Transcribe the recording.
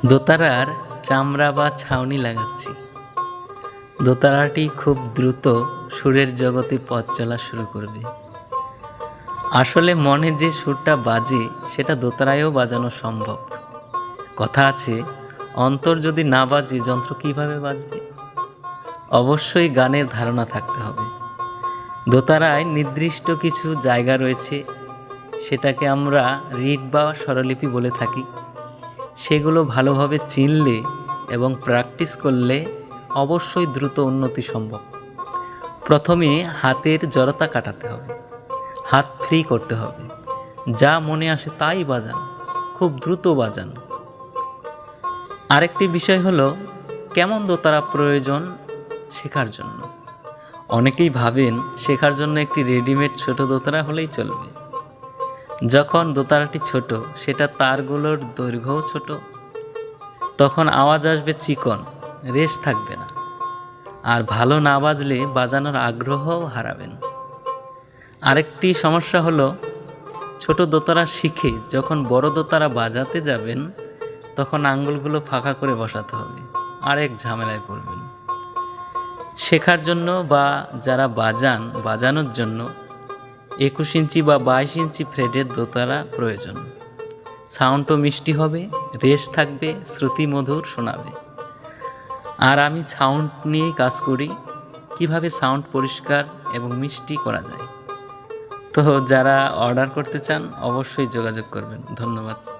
দোতারার চামড়া বা ছাউনি লাগাচ্ছি। দোতারাটি খুব দ্রুত সুরের জগতে পথ চলা শুরু করবে। আসলে মনে যে সুরটা বাজে সেটা দোতারায়ও বাজানো সম্ভব। কথা আছে, অন্তর যদি না বাজে যন্ত্র কিভাবে বাজবে। অবশ্যই গানের ধারণা থাকতে হবে। দোতারায় নির্দিষ্ট কিছু জায়গা রয়েছে, সেটাকে আমরা রিড বা স্বরলিপি বলে থাকি। সেগুলো ভালোভাবে চিনলে এবং প্র্যাকটিস করলে অবশ্যই দ্রুত উন্নতি সম্ভব। প্রথমে হাতের জড়তা কাটাতে হবে, হাত ফ্রি করতে হবে, যা মনে আসে তাই বাজান, খুব দ্রুত বাজান। আরেকটি বিষয় হলো কেমন দোতারা প্রয়োজন শেখার জন্য। অনেকেই ভাবেন শেখার জন্য একটি রেডিমেড ছোট দোতারা হলেই চলবে। যখন দোতারাটি ছোট, সেটা তারগুলোর দৈর্ঘ্যও ছোট, তখন আওয়াজ আসবে চিকন, রেশ থাকবে না। আর ভালো না বাজলে বাজানোর আগ্রহও হারাবেন। আরেকটি সমস্যা হলো ছোট দোতারা শিখে যখন বড় দোতারা বাজাতে যাবেন তখন আঙ্গুলগুলো ফাঁকা করে বসাতে হবে, আরেক ঝামেলায় পড়বেন। শেখার জন্য বা যারা বাজানোর জন্য 21 ইঞ্চি বা 22 ইঞ্চি ফ্রেডের দোতারা প্রয়োজন। সাউন্ডও মিষ্টি হবে, রেশ থাকবে, শ্রুতি মধুর শোনাবে। আর আমি সাউন্ড নিয়েই কাজ করি, কিভাবে সাউন্ড পরিষ্কার এবং মিষ্টি করা যায়। তো যারা অর্ডার করতে চান অবশ্যই যোগাযোগ করবেন। ধন্যবাদ।